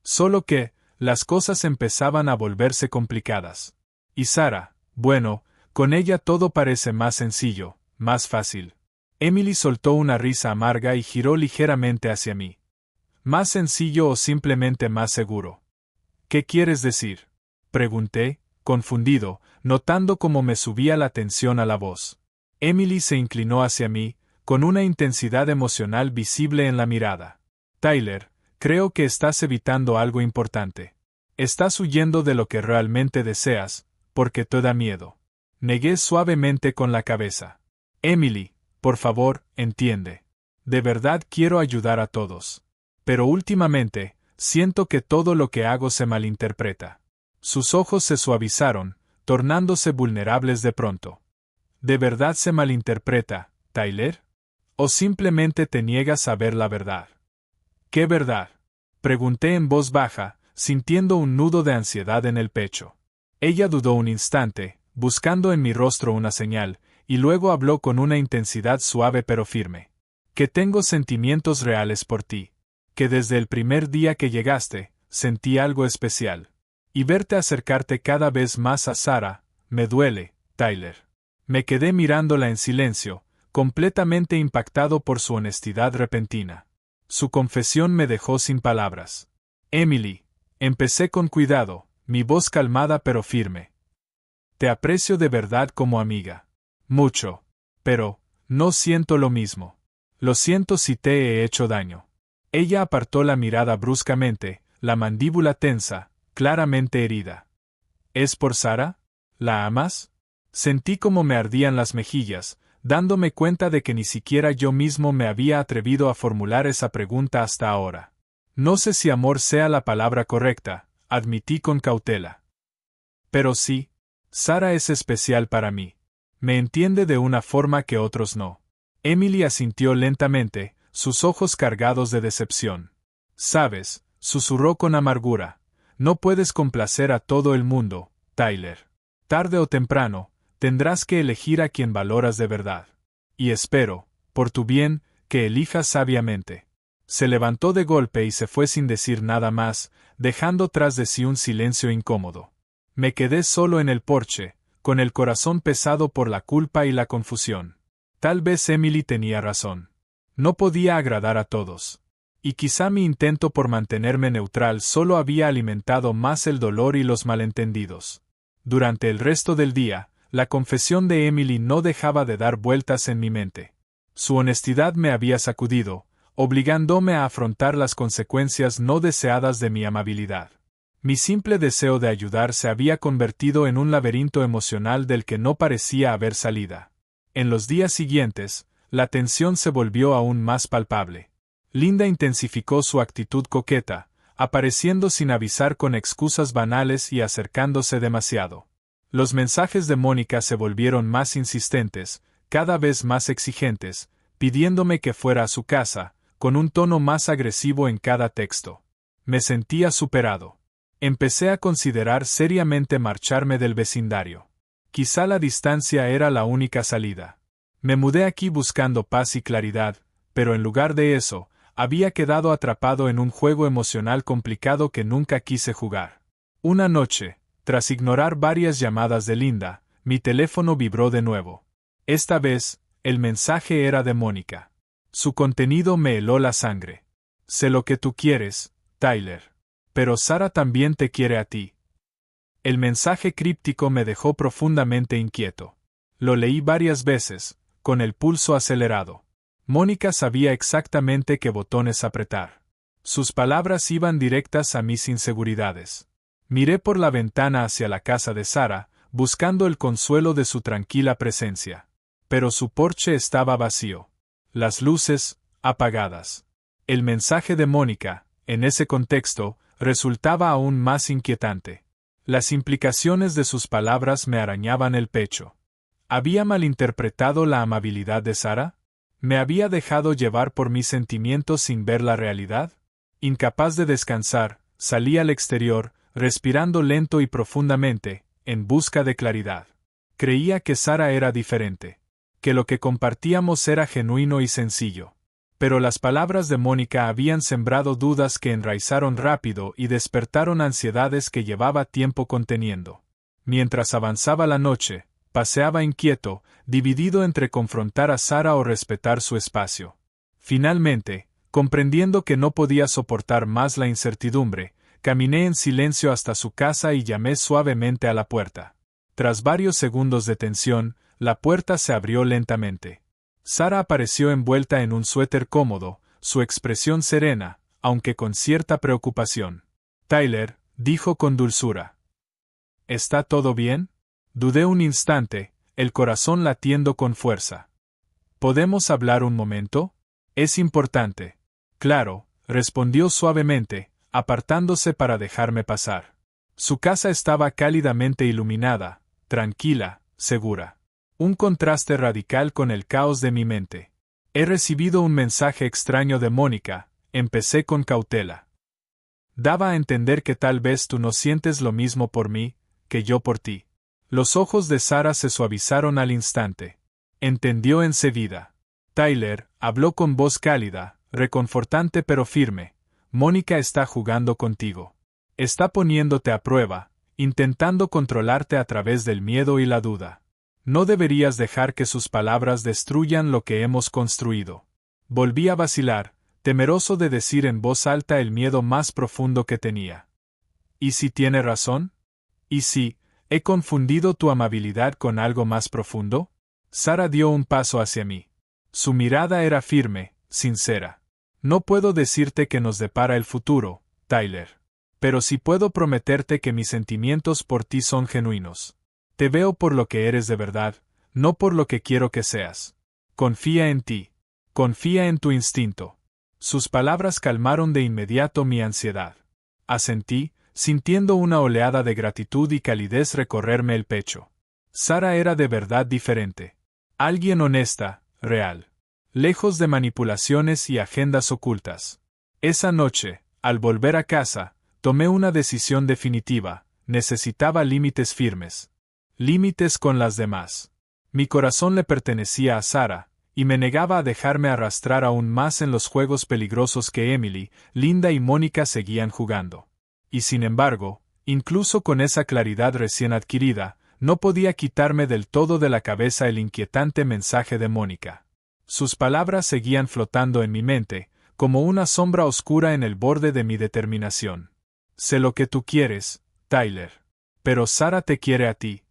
Solo que, las cosas empezaban a volverse complicadas. Y Sara, bueno, con ella todo parece más sencillo, más fácil. Emily soltó una risa amarga y giró ligeramente hacia mí. ¿Más sencillo o simplemente más seguro? ¿Qué quieres decir? Pregunté, confundido, notando cómo me subía la tensión a la voz. Emily se inclinó hacia mí, con una intensidad emocional visible en la mirada. Tyler, creo que estás evitando algo importante. Estás huyendo de lo que realmente deseas, porque te da miedo. Negué suavemente con la cabeza. Emily, por favor, entiende. De verdad quiero ayudar a todos. Pero últimamente, siento que todo lo que hago se malinterpreta. Sus ojos se suavizaron, tornándose vulnerables de pronto. ¿De verdad se malinterpreta, Tyler? ¿O simplemente te niegas a ver la verdad? ¿Qué verdad? Pregunté en voz baja, sintiendo un nudo de ansiedad en el pecho. Ella dudó un instante, buscando en mi rostro una señal, y luego habló con una intensidad suave pero firme. Que tengo sentimientos reales por ti. Que desde el primer día que llegaste, sentí algo especial. Y verte acercarte cada vez más a Sara, me duele, Tyler. Me quedé mirándola en silencio, completamente impactado por su honestidad repentina. Su confesión me dejó sin palabras. Emily, empecé con cuidado, mi voz calmada pero firme. Te aprecio de verdad como amiga. Mucho. Pero, no siento lo mismo. Lo siento si te he hecho daño. Ella apartó la mirada bruscamente, la mandíbula tensa, claramente herida. ¿Es por Sara? ¿La amas? Sentí como me ardían las mejillas, dándome cuenta de que ni siquiera yo mismo me había atrevido a formular esa pregunta hasta ahora. No sé si amor sea la palabra correcta, admití con cautela. Pero sí, Sara es especial para mí. Me entiende de una forma que otros no. Emily asintió lentamente, sus ojos cargados de decepción. Sabes, susurró con amargura, no puedes complacer a todo el mundo, Tyler. Tarde o temprano, tendrás que elegir a quien valoras de verdad. Y espero, por tu bien, que elijas sabiamente. Se levantó de golpe y se fue sin decir nada más, dejando tras de sí un silencio incómodo. Me quedé solo en el porche, con el corazón pesado por la culpa y la confusión. Tal vez Emily tenía razón. No podía agradar a todos. Y quizá mi intento por mantenerme neutral solo había alimentado más el dolor y los malentendidos. Durante el resto del día, la confesión de Emily no dejaba de dar vueltas en mi mente. Su honestidad me había sacudido, obligándome a afrontar las consecuencias no deseadas de mi amabilidad. Mi simple deseo de ayudar se había convertido en un laberinto emocional del que no parecía haber salida. En los días siguientes, la tensión se volvió aún más palpable. Linda intensificó su actitud coqueta, apareciendo sin avisar con excusas banales y acercándose demasiado. Los mensajes de Mónica se volvieron más insistentes, cada vez más exigentes, pidiéndome que fuera a su casa, con un tono más agresivo en cada texto. Me sentía superado. Empecé a considerar seriamente marcharme del vecindario. Quizá la distancia era la única salida. Me mudé aquí buscando paz y claridad, pero en lugar de eso, Había quedado atrapado en un juego emocional complicado que nunca quise jugar. Una noche, tras ignorar varias llamadas de Linda, mi teléfono vibró de nuevo. Esta vez, el mensaje era de Mónica. Su contenido me heló la sangre. Sé lo que tú quieres, Tyler. Pero Sara también te quiere a ti. El mensaje críptico me dejó profundamente inquieto. Lo leí varias veces, con el pulso acelerado. Mónica sabía exactamente qué botones apretar. Sus palabras iban directas a mis inseguridades. Miré por la ventana hacia la casa de Sara, buscando el consuelo de su tranquila presencia. Pero su porche estaba vacío. Las luces, apagadas. El mensaje de Mónica, en ese contexto, resultaba aún más inquietante. Las implicaciones de sus palabras me arañaban el pecho. ¿Había malinterpretado la amabilidad de Sara? ¿Me había dejado llevar por mis sentimientos sin ver la realidad? Incapaz de descansar, salí al exterior, respirando lento y profundamente, en busca de claridad. Creía que Sara era diferente, que lo que compartíamos era genuino y sencillo. Pero las palabras de Mónica habían sembrado dudas que enraizaron rápido y despertaron ansiedades que llevaba tiempo conteniendo. Mientras avanzaba la noche, paseaba inquieto, dividido entre confrontar a Sara o respetar su espacio. Finalmente, comprendiendo que no podía soportar más la incertidumbre, caminé en silencio hasta su casa y llamé suavemente a la puerta. Tras varios segundos de tensión, la puerta se abrió lentamente. Sara apareció envuelta en un suéter cómodo, su expresión serena, aunque con cierta preocupación. Tyler, dijo con dulzura. ¿Está todo bien? Dudé un instante, el corazón latiendo con fuerza. ¿Podemos hablar un momento? Es importante. Claro, respondió suavemente, apartándose para dejarme pasar. Su casa estaba cálidamente iluminada, tranquila, segura. Un contraste radical con el caos de mi mente. He recibido un mensaje extraño de Mónica, empecé con cautela. Daba a entender que tal vez tú no sientes lo mismo por mí, que yo por ti. Los ojos de Sara se suavizaron al instante. Entendió enseguida. Tyler, habló con voz cálida, reconfortante pero firme. Mónica está jugando contigo. Está poniéndote a prueba, intentando controlarte a través del miedo y la duda. No deberías dejar que sus palabras destruyan lo que hemos construido. Volví a vacilar, temeroso de decir en voz alta el miedo más profundo que tenía. ¿Y si tiene razón? ¿Y si he confundido tu amabilidad con algo más profundo? Sara dio un paso hacia mí. Su mirada era firme, sincera. No puedo decirte que nos depara el futuro, Tyler. Pero sí puedo prometerte que mis sentimientos por ti son genuinos. Te veo por lo que eres de verdad, no por lo que quiero que seas. Confía en ti. Confía en tu instinto. Sus palabras calmaron de inmediato mi ansiedad. Asentí, sintiendo una oleada de gratitud y calidez recorrerme el pecho. Sara era de verdad diferente. Alguien honesta, real. Lejos de manipulaciones y agendas ocultas. Esa noche, al volver a casa, tomé una decisión definitiva. Necesitaba límites firmes. Límites con las demás. Mi corazón le pertenecía a Sara, y me negaba a dejarme arrastrar aún más en los juegos peligrosos que Emily, Linda y Mónica seguían jugando. Y sin embargo, incluso con esa claridad recién adquirida, no podía quitarme del todo de la cabeza el inquietante mensaje de Mónica. Sus palabras seguían flotando en mi mente, como una sombra oscura en el borde de mi determinación. Sé lo que tú quieres, Tyler. Pero Sara te quiere a ti.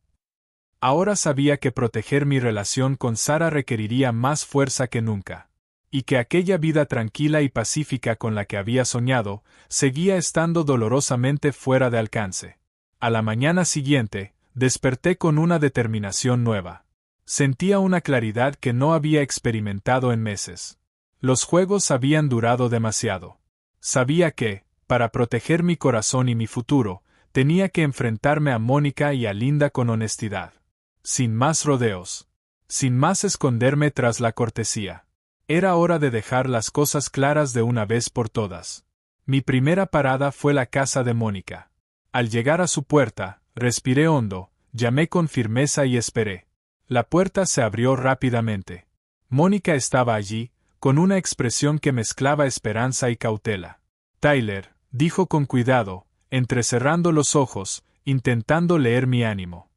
Ahora sabía que proteger mi relación con Sara requeriría más fuerza que nunca. Y que aquella vida tranquila y pacífica con la que había soñado, seguía estando dolorosamente fuera de alcance. A la mañana siguiente, desperté con una determinación nueva. Sentía una claridad que no había experimentado en meses. Los juegos habían durado demasiado. Sabía que, para proteger mi corazón y mi futuro, tenía que enfrentarme a Mónica y a Linda con honestidad. Sin más rodeos. Sin más esconderme tras la cortesía. Era hora de dejar las cosas claras de una vez por todas. Mi primera parada fue la casa de Mónica. Al llegar a su puerta, respiré hondo, llamé con firmeza y esperé. La puerta se abrió rápidamente. Mónica estaba allí, con una expresión que mezclaba esperanza y cautela. Tyler, dijo con cuidado, entrecerrando los ojos, intentando leer mi ánimo.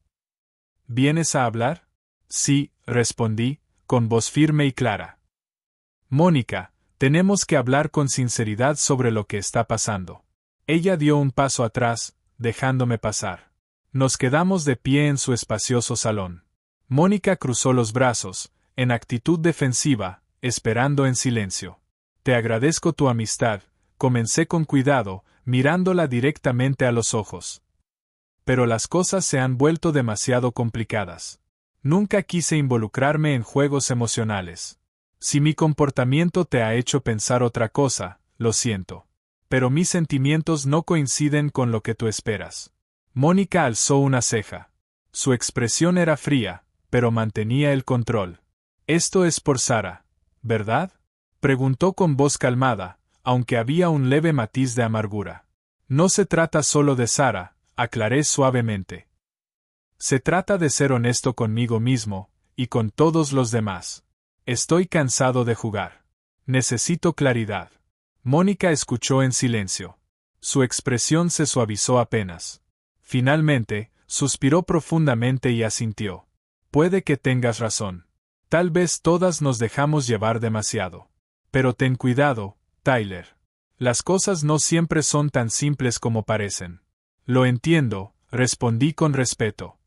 ¿Vienes a hablar? Sí, respondí, con voz firme y clara. Mónica, tenemos que hablar con sinceridad sobre lo que está pasando. Ella dio un paso atrás, dejándome pasar. Nos quedamos de pie en su espacioso salón. Mónica cruzó los brazos, en actitud defensiva, esperando en silencio. Te agradezco tu amistad, comencé con cuidado, mirándola directamente a los ojos. Pero las cosas se han vuelto demasiado complicadas. Nunca quise involucrarme en juegos emocionales. Si mi comportamiento te ha hecho pensar otra cosa, lo siento. Pero mis sentimientos no coinciden con lo que tú esperas. Mónica alzó una ceja. Su expresión era fría, pero mantenía el control. Esto es por Sara, ¿verdad? Preguntó con voz calmada, aunque había un leve matiz de amargura. No se trata solo de Sara, aclaré suavemente. Se trata de ser honesto conmigo mismo, y con todos los demás. Estoy cansado de jugar. Necesito claridad. Mónica escuchó en silencio. Su expresión se suavizó apenas. Finalmente, suspiró profundamente y asintió. Puede que tengas razón. Tal vez todas nos dejamos llevar demasiado. Pero ten cuidado, Tyler. Las cosas no siempre son tan simples como parecen. Lo entiendo, respondí con respeto.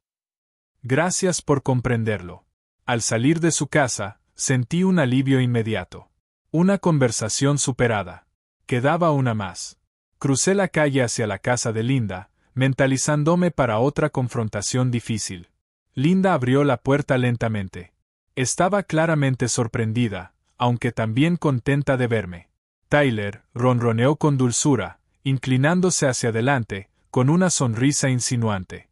Gracias por comprenderlo. Al salir de su casa, sentí un alivio inmediato. Una conversación superada. Quedaba una más. Crucé la calle hacia la casa de Linda, mentalizándome para otra confrontación difícil. Linda abrió la puerta lentamente. Estaba claramente sorprendida, aunque también contenta de verme. Tyler ronroneó con dulzura, inclinándose hacia adelante, con una sonrisa insinuante.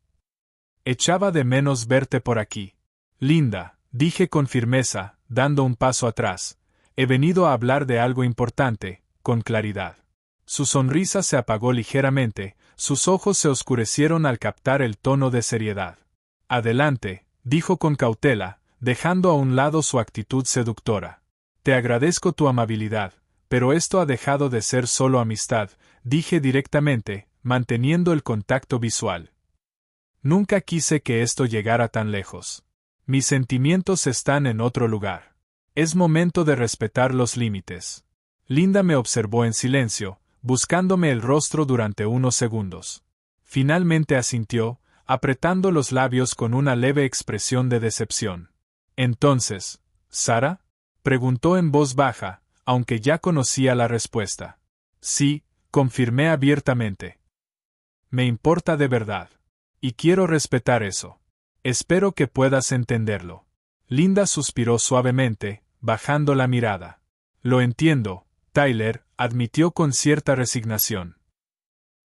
Echaba de menos verte por aquí. Linda, dije con firmeza, dando un paso atrás. He venido a hablar de algo importante, con claridad. Su sonrisa se apagó ligeramente, sus ojos se oscurecieron al captar el tono de seriedad. Adelante, dijo con cautela, dejando a un lado su actitud seductora. Te agradezco tu amabilidad, pero esto ha dejado de ser solo amistad, dije directamente, manteniendo el contacto visual. Nunca quise que esto llegara tan lejos. Mis sentimientos están en otro lugar. Es momento de respetar los límites. Linda me observó en silencio, buscándome el rostro durante unos segundos. Finalmente asintió, apretando los labios con una leve expresión de decepción. Entonces, ¿Sara? Preguntó en voz baja, aunque ya conocía la respuesta. Sí, confirmé abiertamente. Me importa de verdad. Y quiero respetar eso. Espero que puedas entenderlo. Linda suspiró suavemente, bajando la mirada. Lo entiendo, Tyler, admitió con cierta resignación.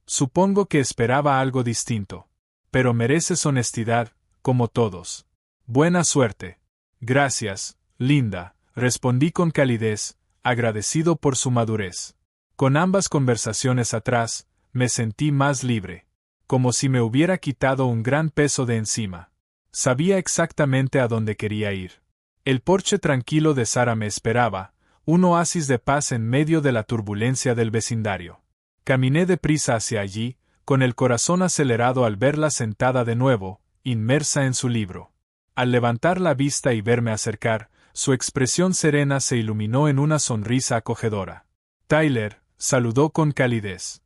Supongo que esperaba algo distinto. Pero mereces honestidad, como todos. Buena suerte. Gracias, Linda, respondí con calidez, agradecido por su madurez. Con ambas conversaciones atrás, me sentí más libre. Como si me hubiera quitado un gran peso de encima. Sabía exactamente a dónde quería ir. El porche tranquilo de Sara me esperaba, un oasis de paz en medio de la turbulencia del vecindario. Caminé deprisa hacia allí, con el corazón acelerado al verla sentada de nuevo, inmersa en su libro. Al levantar la vista y verme acercar, su expresión serena se iluminó en una sonrisa acogedora. Tyler, saludó con calidez.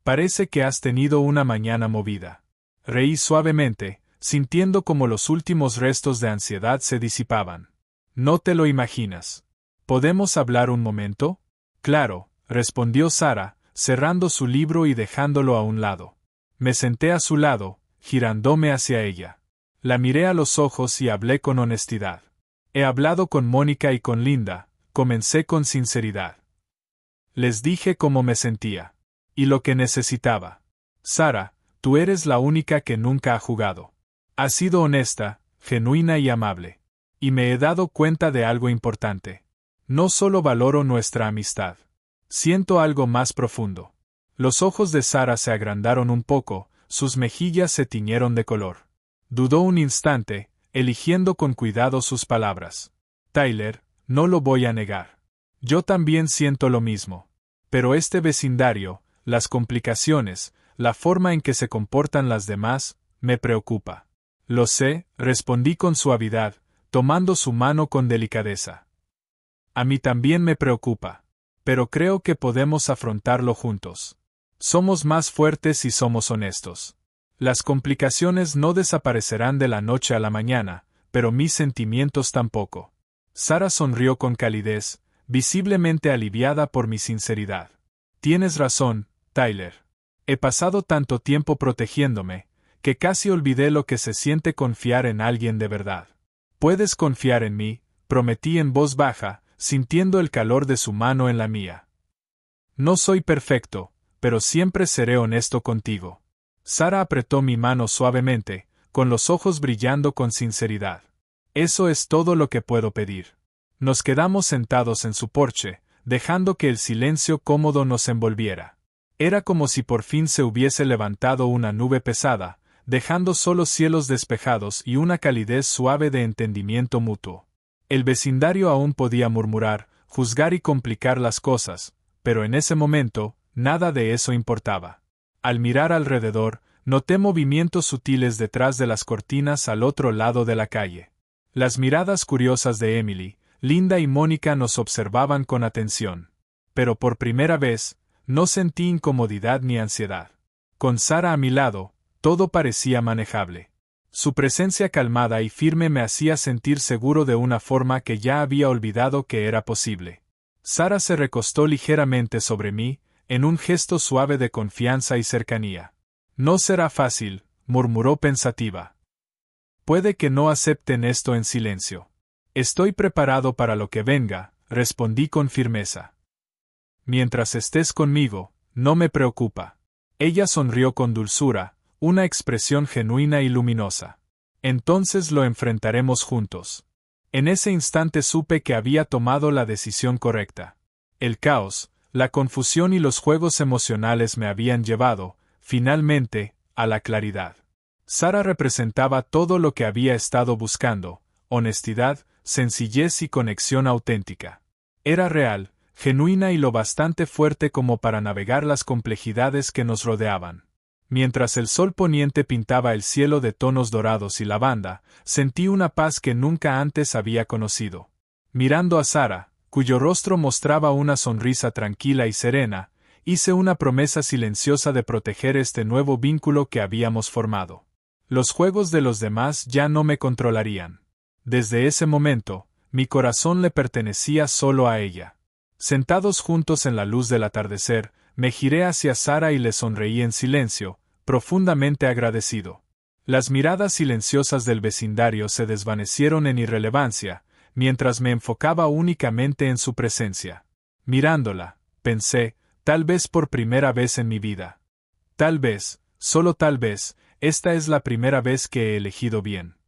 Parece que has tenido una mañana movida. Reí suavemente, sintiendo como los últimos restos de ansiedad se disipaban. No te lo imaginas. ¿Podemos hablar un momento? Claro, respondió Sara, cerrando su libro y dejándolo a un lado. Me senté a su lado, girándome hacia ella. La miré a los ojos y hablé con honestidad. He hablado con Mónica y con Linda, comencé con sinceridad. Les dije cómo me sentía. Y lo que necesitaba. Sara, tú eres la única que nunca ha jugado. Has sido honesta, genuina y amable. Y me he dado cuenta de algo importante. No solo valoro nuestra amistad. Siento algo más profundo. Los ojos de Sara se agrandaron un poco, sus mejillas se tiñeron de color. Dudó un instante, eligiendo con cuidado sus palabras. Tyler, no lo voy a negar. Yo también siento lo mismo. Pero este vecindario, las complicaciones, la forma en que se comportan las demás, me preocupa. Lo sé, respondí con suavidad, tomando su mano con delicadeza. A mí también me preocupa. Pero creo que podemos afrontarlo juntos. Somos más fuertes si somos honestos. Las complicaciones no desaparecerán de la noche a la mañana, pero mis sentimientos tampoco. Sara sonrió con calidez, visiblemente aliviada por mi sinceridad. Tienes razón, Tyler. He pasado tanto tiempo protegiéndome, que casi olvidé lo que se siente confiar en alguien de verdad. Puedes confiar en mí, prometí en voz baja, sintiendo el calor de su mano en la mía. No soy perfecto, pero siempre seré honesto contigo. Sara apretó mi mano suavemente, con los ojos brillando con sinceridad. Eso es todo lo que puedo pedir. Nos quedamos sentados en su porche, dejando que el silencio cómodo nos envolviera. Era como si por fin se hubiese levantado una nube pesada, dejando solo cielos despejados y una calidez suave de entendimiento mutuo. El vecindario aún podía murmurar, juzgar y complicar las cosas, pero en ese momento, nada de eso importaba. Al mirar alrededor, noté movimientos sutiles detrás de las cortinas al otro lado de la calle. Las miradas curiosas de Emily, Linda y Mónica nos observaban con atención. Pero por primera vez, no sentí incomodidad ni ansiedad. Con Sara a mi lado, todo parecía manejable. Su presencia calmada y firme me hacía sentir seguro de una forma que ya había olvidado que era posible. Sara se recostó ligeramente sobre mí, en un gesto suave de confianza y cercanía. No será fácil, murmuró pensativa. Puede que no acepten esto en silencio. Estoy preparado para lo que venga, respondí con firmeza. Mientras estés conmigo, no me preocupa. Ella sonrió con dulzura, una expresión genuina y luminosa. Entonces lo enfrentaremos juntos. En ese instante supe que había tomado la decisión correcta. El caos, la confusión y los juegos emocionales me habían llevado, finalmente, a la claridad. Sara representaba todo lo que había estado buscando: honestidad, sencillez y conexión auténtica. Era real, genuina y lo bastante fuerte como para navegar las complejidades que nos rodeaban. Mientras el sol poniente pintaba el cielo de tonos dorados y lavanda, sentí una paz que nunca antes había conocido. Mirando a Sara, cuyo rostro mostraba una sonrisa tranquila y serena, hice una promesa silenciosa de proteger este nuevo vínculo que habíamos formado. Los juegos de los demás ya no me controlarían. Desde ese momento, mi corazón le pertenecía solo a ella. Sentados juntos en la luz del atardecer, me giré hacia Sara y le sonreí en silencio, profundamente agradecido. Las miradas silenciosas del vecindario se desvanecieron en irrelevancia, mientras me enfocaba únicamente en su presencia. Mirándola, pensé, tal vez por primera vez en mi vida. Tal vez, solo tal vez, esta es la primera vez que he elegido bien.